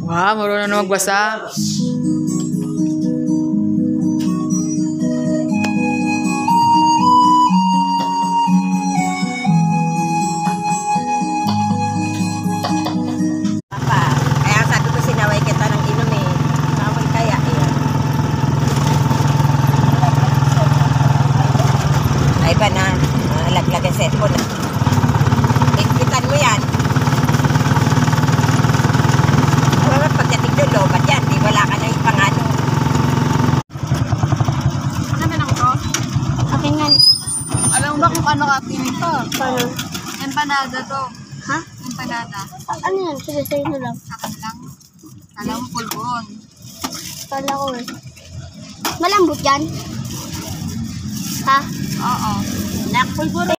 Wow, marunong na magbasa. Na laglag ang cellphone. Ikitan mo yan. Pagdating doon, lobat yan. Di wala ka na yung pangano. Ano ba ko? Akin nga. Alam mo ba kung ano kapinig ko? Paano? Empanada to. Ha? Empanada. Ano yan? Sige, sa'yo na lang. Akin lang. Alam mo, pulbon. Kala ko eh. Malambot yan? Ha? Oo. Nakpulburo.